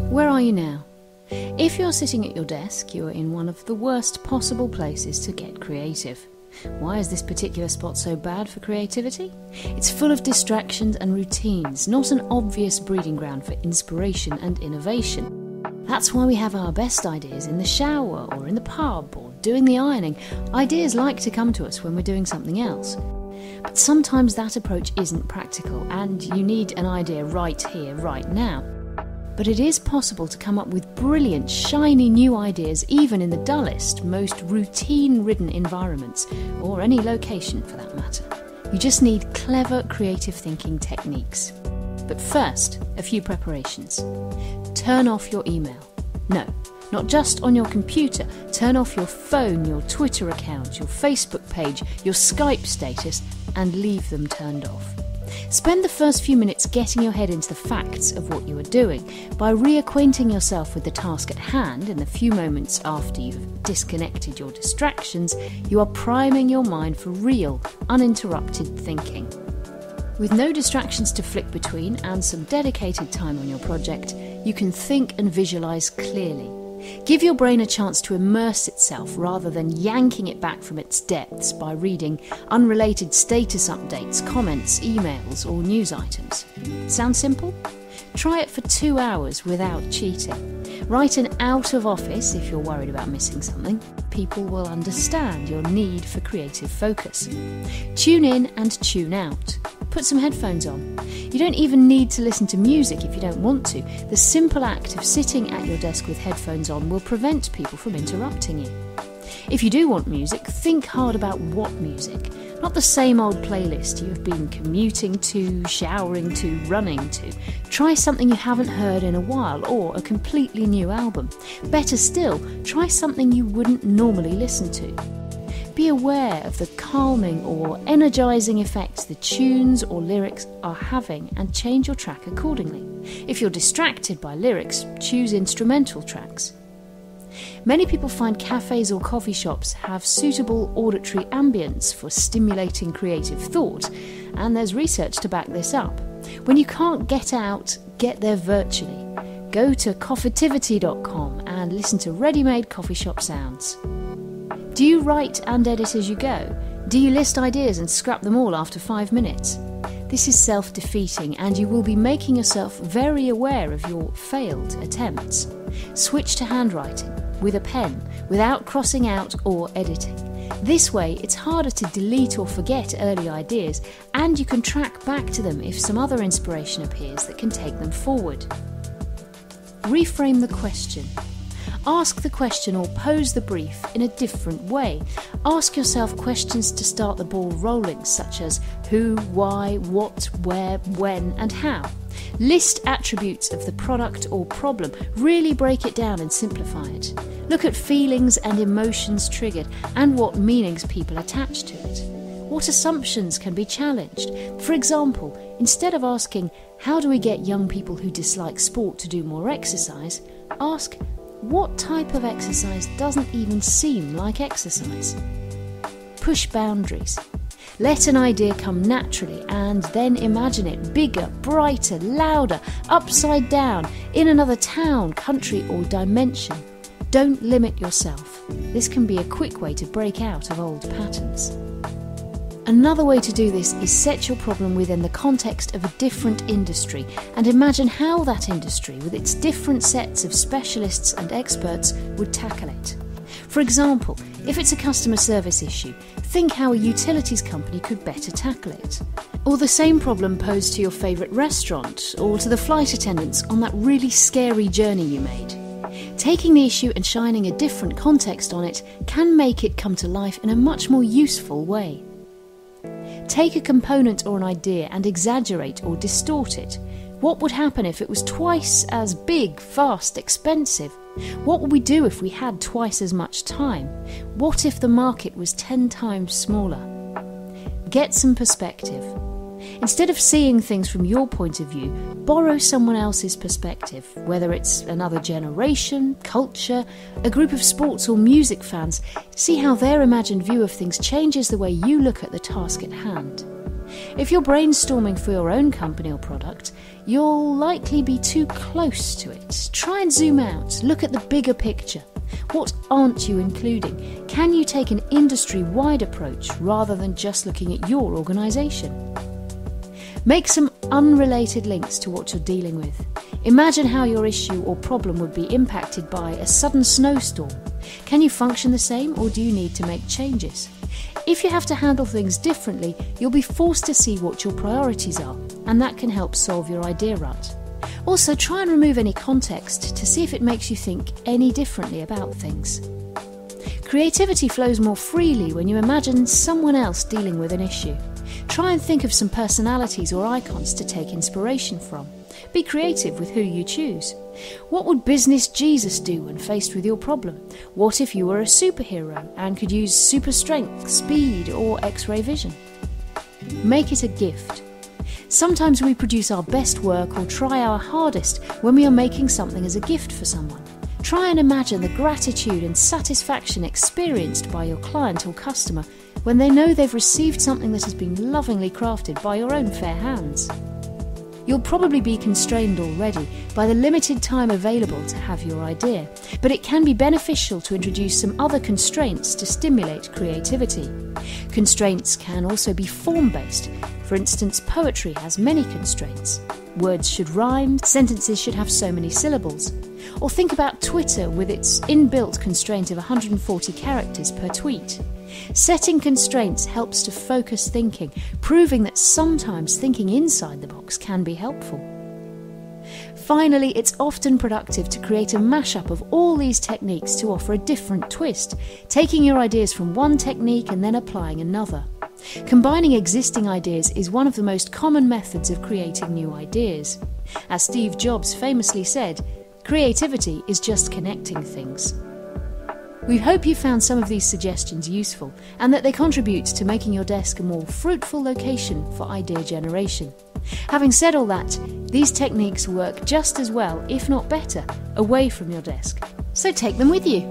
Where are you now? If you're sitting at your desk, you're in one of the worst possible places to get creative. Why is this particular spot so bad for creativity? It's full of distractions and routines, not an obvious breeding ground for inspiration and innovation. That's why we have our best ideas in the shower or in the pub or doing the ironing. Ideas like to come to us when we're doing something else. But sometimes that approach isn't practical and you need an idea right here, right now. But it is possible to come up with brilliant, shiny new ideas even in the dullest, most routine-ridden environments, or any location for that matter. You just need clever creative thinking techniques. But first, a few preparations. Turn off your email. No, not just on your computer. Turn off your phone, your Twitter account, your Facebook page, your Skype status, and leave them turned off. Spend the first few minutes getting your head into the facts of what you are doing. By reacquainting yourself with the task at hand in the few moments after you've disconnected your distractions, you are priming your mind for real, uninterrupted thinking. With no distractions to flick between and some dedicated time on your project, you can think and visualise clearly. Give your brain a chance to immerse itself rather than yanking it back from its depths by reading unrelated status updates, comments, emails or news items. Sound simple? Try it for 2 hours without cheating. Write an out of office if you're worried about missing something. People will understand your need for creative focus. Tune in and tune out. Put some headphones on. You don't even need to listen to music if you don't want to. The simple act of sitting at your desk with headphones on will prevent people from interrupting you. If you do want music, think hard about what music. Not the same old playlist you've been commuting to, showering to, running to. Try something you haven't heard in a while or a completely new album. Better still, try something you wouldn't normally listen to. Be aware of the calming or energising effects the tunes or lyrics are having and change your track accordingly. If you're distracted by lyrics, choose instrumental tracks. Many people find cafes or coffee shops have suitable auditory ambience for stimulating creative thought, and there's research to back this up. When you can't get out, get there virtually. Go to coffeetivity.com and listen to ready-made coffee shop sounds. Do you write and edit as you go? Do you list ideas and scrap them all after 5 minutes? This is self-defeating and you will be making yourself very aware of your failed attempts. Switch to handwriting, with a pen, without crossing out or editing. This way it's harder to delete or forget early ideas and you can track back to them if some other inspiration appears that can take them forward. Reframe the question. Ask the question or pose the brief in a different way. Ask yourself questions to start the ball rolling, such as who, why, what, where, when and how. List attributes of the product or problem. Really break it down and simplify it. Look at feelings and emotions triggered and what meanings people attach to it. What assumptions can be challenged? For example, instead of asking, how do we get young people who dislike sport to do more exercise? Ask, what type of exercise doesn't even seem like exercise? Push boundaries. Let an idea come naturally and then imagine it bigger, brighter, louder, upside down, in another town, country or dimension. Don't limit yourself. This can be a quick way to break out of old patterns. Another way to do this is set your problem within the context of a different industry and imagine how that industry, with its different sets of specialists and experts, would tackle it. For example, if it's a customer service issue, think how a utilities company could better tackle it. Or the same problem posed to your favourite restaurant or to the flight attendants on that really scary journey you made. Taking the issue and shining a different context on it can make it come to life in a much more useful way. Take a component or an idea and exaggerate or distort it. What would happen if it was twice as big, fast, expensive? What would we do if we had twice as much time? What if the market was 10 times smaller? Get some perspective. Instead of seeing things from your point of view, borrow someone else's perspective, whether it's another generation, culture, a group of sports or music fans. See how their imagined view of things changes the way you look at the task at hand. If you're brainstorming for your own company or product, you'll likely be too close to it. Try and zoom out, look at the bigger picture. What aren't you including? Can you take an industry-wide approach rather than just looking at your organisation? Make some unrelated links to what you're dealing with. Imagine how your issue or problem would be impacted by a sudden snowstorm. Can you function the same, or do you need to make changes? If you have to handle things differently, you'll be forced to see what your priorities are, and that can help solve your idea rut. Also, try and remove any context to see if it makes you think any differently about things. Creativity flows more freely when you imagine someone else dealing with an issue. Try and think of some personalities or icons to take inspiration from. Be creative with who you choose. What would business Jesus do when faced with your problem? What if you were a superhero and could use super strength, speed, or X-ray vision? Make it a gift. Sometimes we produce our best work or try our hardest when we are making something as a gift for someone. Try and imagine the gratitude and satisfaction experienced by your client or customer when they know they've received something that has been lovingly crafted by your own fair hands. You'll probably be constrained already by the limited time available to have your idea, but it can be beneficial to introduce some other constraints to stimulate creativity. Constraints can also be form-based. For instance, poetry has many constraints. Words should rhyme, sentences should have so many syllables. Or think about Twitter with its inbuilt constraint of 140 characters per tweet. Setting constraints helps to focus thinking, proving that sometimes thinking inside the box can be helpful. Finally, it's often productive to create a mashup of all these techniques to offer a different twist, taking your ideas from one technique and then applying another. Combining existing ideas is one of the most common methods of creating new ideas. As Steve Jobs famously said, creativity is just connecting things. We hope you found some of these suggestions useful and that they contribute to making your desk a more fruitful location for idea generation. Having said all that, these techniques work just as well, if not better, away from your desk. So take them with you.